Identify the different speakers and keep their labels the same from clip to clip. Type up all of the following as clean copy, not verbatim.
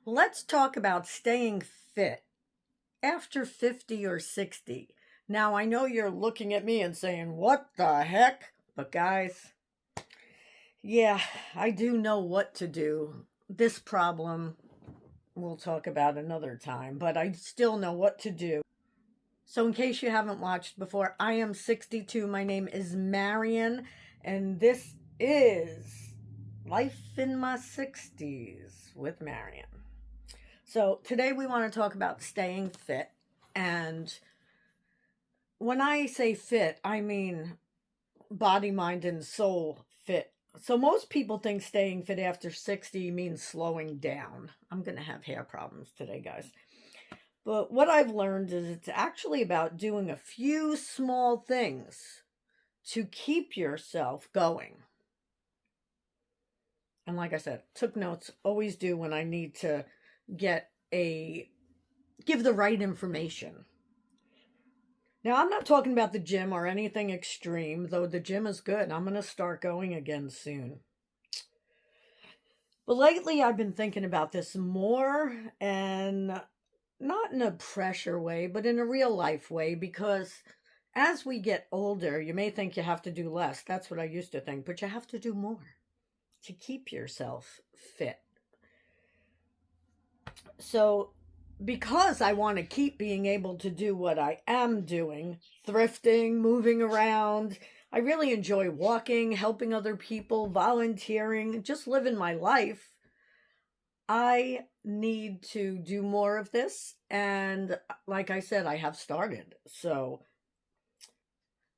Speaker 1: Let's talk about staying fit after 50 or 60. Now, I know you're looking at me and saying, "What the heck?" But, guys, yeah, I do know what to do. This problem we'll talk about another time, but I still know what to do. So, in case you haven't watched before, I am 62. My name is Marion, and this is Life in My 60s with Marion. So, today we want to talk about staying fit. And when I say fit, I mean body, mind, and soul fit. So, most people think staying fit after 60 means slowing down. I'm going to have hair problems today, guys. But what I've learned is it's actually about doing a few small things to keep yourself going. And like I said, took notes, always do when I need to give the right information. Now, I'm not talking about the gym or anything extreme, though the gym is good. I'm going to start going again soon. But lately, I've been thinking about this more, and not in a pressure way, but in a real life way, because as we get older, you may think you have to do less. That's what I used to think, but you have to do more to keep yourself fit. So, because I want to keep being able to do what I am doing, thrifting, moving around, I really enjoy walking, helping other people, volunteering, just living my life. I need to do more of this. And like I said, I have started. So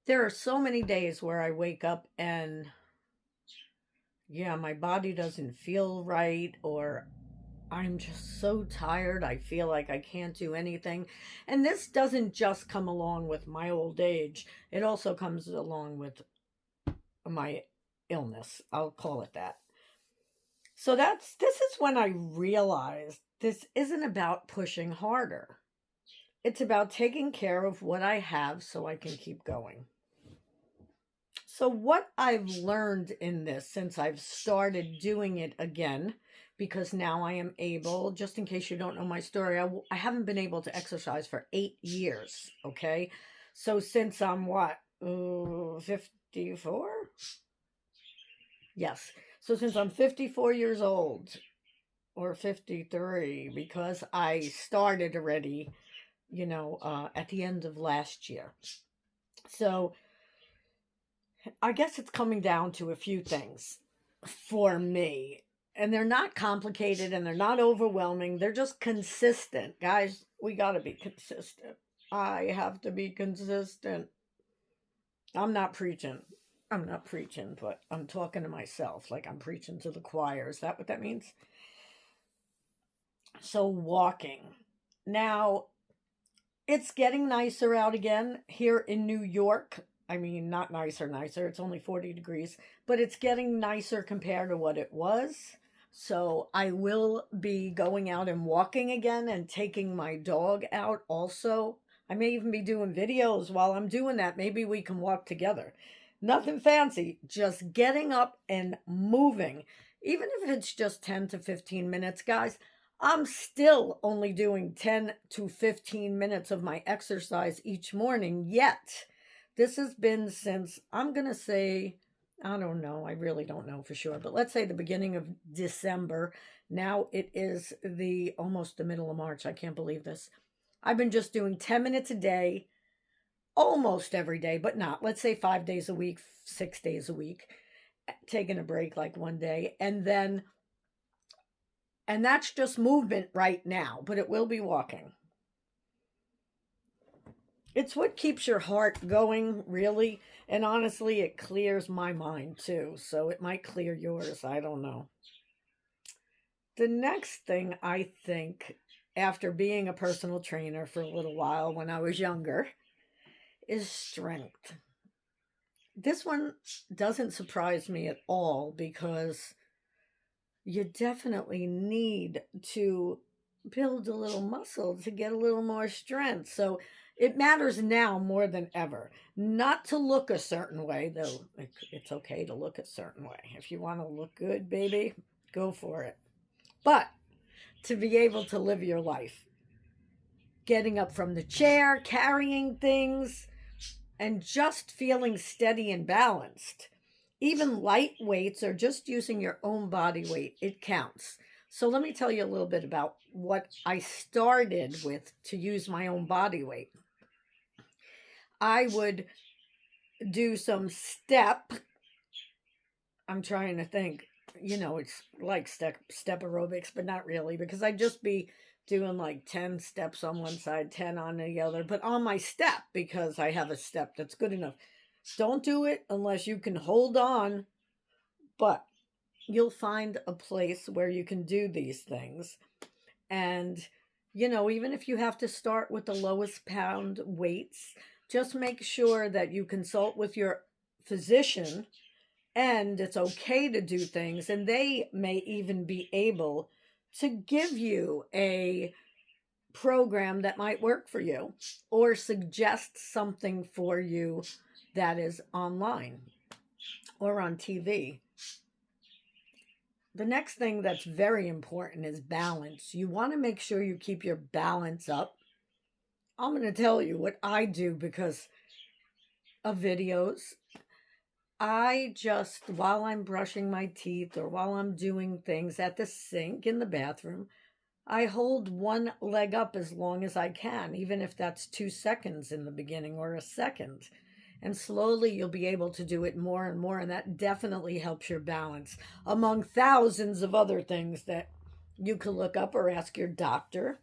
Speaker 1: there are so many days where I wake up and, yeah, my body doesn't feel right, or I'm just so tired. I feel like I can't do anything. And this doesn't just come along with my old age, it also comes along with my illness. I'll call it that. So this is when I realized this isn't about pushing harder. It's about taking care of what I have so I can keep going. So what I've learned in this since I've started doing it again, because now I am able, just in case you don't know my story, I haven't been able to exercise for 8 years, okay? So since I'm what, 54? Yes. So since I'm 54 years old, or 53, because I started already, at the end of last year. So I guess it's coming down to a few things for me. And they're not complicated and they're not overwhelming. They're just consistent. Guys, we got to be consistent. I have to be consistent. I'm not preaching. I'm not preaching, but I'm talking to myself like I'm preaching to the choir. Is that what that means? So, walking. Now, it's getting nicer out again here in New York. I mean, not nicer, it's only 40 degrees, but it's getting nicer compared to what it was. So I will be going out and walking again and taking my dog out also. I may even be doing videos while I'm doing that. Maybe we can walk together. Nothing fancy, just getting up and moving. Even if it's just 10 to 15 minutes, guys, I'm still only doing 10 to 15 minutes of my exercise each morning, yet this has been since, I'm going to say, I don't know, I really don't know for sure, but let's say the beginning of December. Now it is almost the middle of March. I can't believe this. I've been just doing 10 minutes a day, almost every day, but not. Let's say 5 days a week, 6 days a week, taking a break like one day, and that's just movement right now, but it will be walking. It's what keeps your heart going, really. And honestly, it clears my mind too. So it might clear yours. I don't know. The next thing I think, after being a personal trainer for a little while when I was younger, is strength. This one doesn't surprise me at all because you definitely need to build a little muscle to get a little more strength. So it matters now more than ever. Not to look a certain way, though it's okay to look a certain way. If you want to look good, baby, go for it. But to be able to live your life. Getting up from the chair, carrying things, and just feeling steady and balanced. Even light weights or just using your own body weight, it counts. So let me tell you a little bit about what I started with to use my own body weight. I would do some I'm trying to think, it's like step aerobics, but not really, because I'd just be doing like 10 steps on one side, 10 on the other, but on my step, because I have a step that's good enough. Don't do it unless you can hold on, but you'll find a place where you can do these things. And, even if you have to start with the lowest pound weights, just make sure that you consult with your physician, and it's okay to do things. And they may even be able to give you a program that might work for you or suggest something for you that is online or on TV. The next thing that's very important is balance. You want to make sure you keep your balance up. I'm going to tell you what I do because of videos. I just, while I'm brushing my teeth or while I'm doing things at the sink in the bathroom, I hold one leg up as long as I can, even if that's 2 seconds in the beginning or a second. And slowly you'll be able to do it more and more, and that definitely helps your balance, among thousands of other things that you can look up or ask your doctor.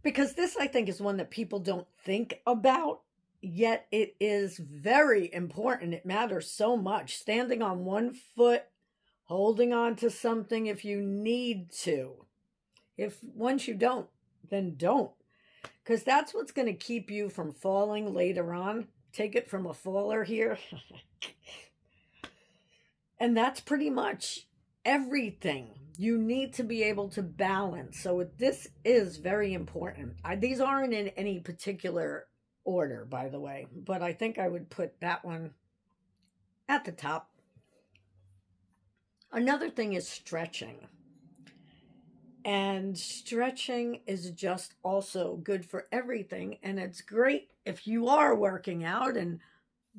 Speaker 1: Because this, I think, is one that people don't think about, yet it is very important. It matters so much. Standing on one foot, holding on to something if you need to. If once you don't, then don't. Because that's what's going to keep you from falling later on. Take it from a faller here. And that's pretty much everything. You need to be able to balance. So this is very important. These aren't in any particular order, by the way, but I think I would put that one at the top. Another thing is stretching. And stretching is just also good for everything. And it's great if you are working out and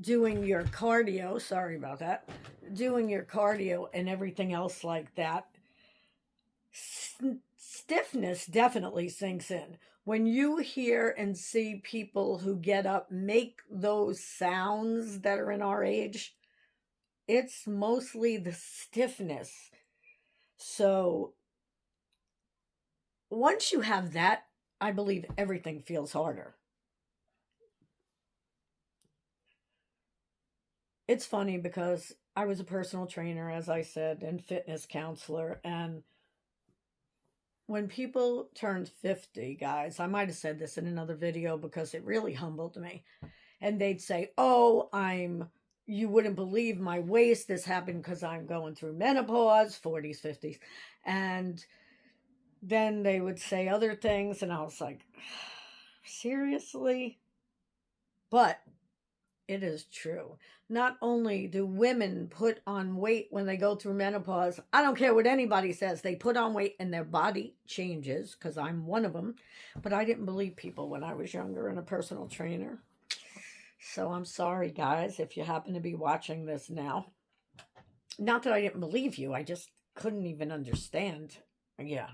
Speaker 1: doing your cardio. Sorry about that. Doing your cardio and everything else like that. Stiffness definitely sinks in. When you hear and see people who get up make those sounds that are in our age, it's mostly the stiffness. So once you have that, I believe everything feels harder. It's funny because I was a personal trainer, as I said, and fitness counselor. And when people turned 50, guys, I might have said this in another video because it really humbled me. And they'd say, oh, you wouldn't believe my waist. This happened because I'm going through menopause, 40s, 50s. And then they would say other things, and I was like, seriously? But it is true. Not only do women put on weight when they go through menopause, I don't care what anybody says, they put on weight and their body changes, because I'm one of them. But I didn't believe people when I was younger and a personal trainer. So I'm sorry, guys, if you happen to be watching this now. Not that I didn't believe you, I just couldn't even understand. Yeah.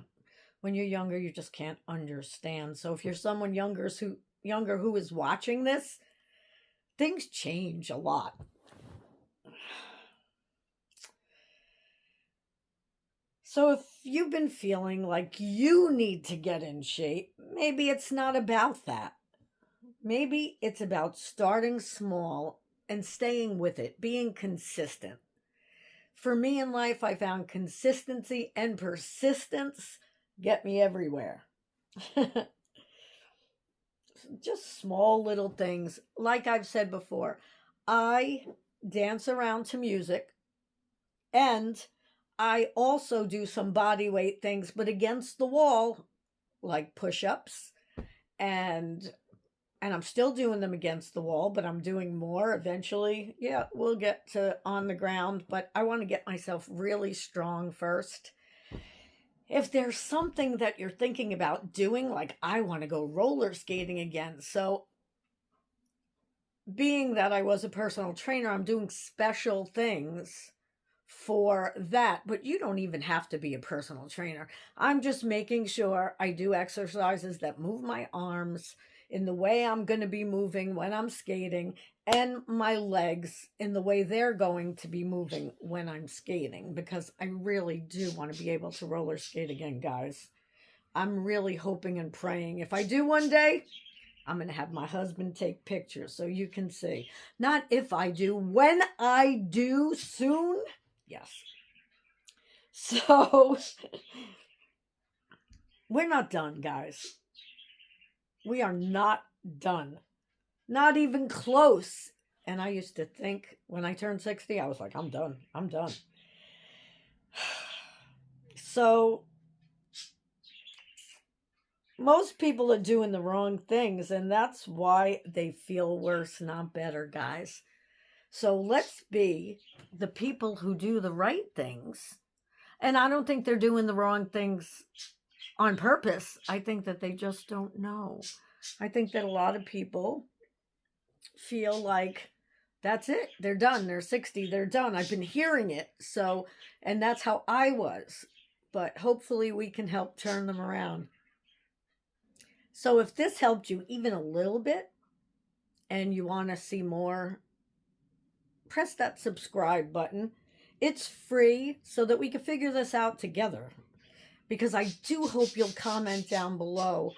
Speaker 1: When you're younger, you just can't understand. So if you're someone younger who is watching this, things change a lot. So if you've been feeling like you need to get in shape, maybe it's not about that. Maybe it's about starting small and staying with it, being consistent. For me in life, I found consistency and persistence get me everywhere. Just small little things. Like I've said before, I dance around to music, and I also do some body weight things, but against the wall, like push-ups, and I'm still doing them against the wall, but I'm doing more eventually. Yeah, we'll get to on the ground, but I want to get myself really strong first. if there's something that you're thinking about doing, like I want to go roller skating again. So, being that I was a personal trainer, I'm doing special things for that. But you don't even have to be a personal trainer. I'm just making sure I do exercises that move my arms in the way I'm going to be moving when I'm skating, and my legs in the way they're going to be moving when I'm skating, because I really do want to be able to roller skate again, guys. I'm really hoping and praying. If I do one day, I'm going to have my husband take pictures so you can see. Not if I do, when I do soon. Yes. So, we're not done, guys. We are not done. Not even close. And I used to think when I turned 60, I was like, I'm done. I'm done. So, most people are doing the wrong things, and that's why they feel worse, not better, guys. So let's be the people who do the right things. And I don't think they're doing the wrong things on purpose. I think that they just don't know. I think that a lot of people feel like that's it. They're done. They're 60. They're done. I've been hearing it. So, and that's how I was. But hopefully we can help turn them around. So if this helped you even a little bit and you want to see more, press that subscribe button. It's free so that we can figure this out together. Because I do hope you'll comment down below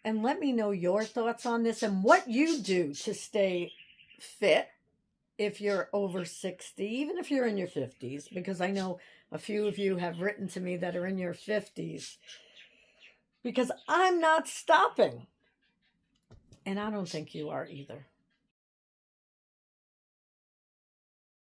Speaker 1: and let me know your thoughts on this and what you do to stay fit if you're over 60, even if you're in your 50s, because I know a few of you have written to me that are in your 50s. Because I'm not stopping. And I don't think you are either.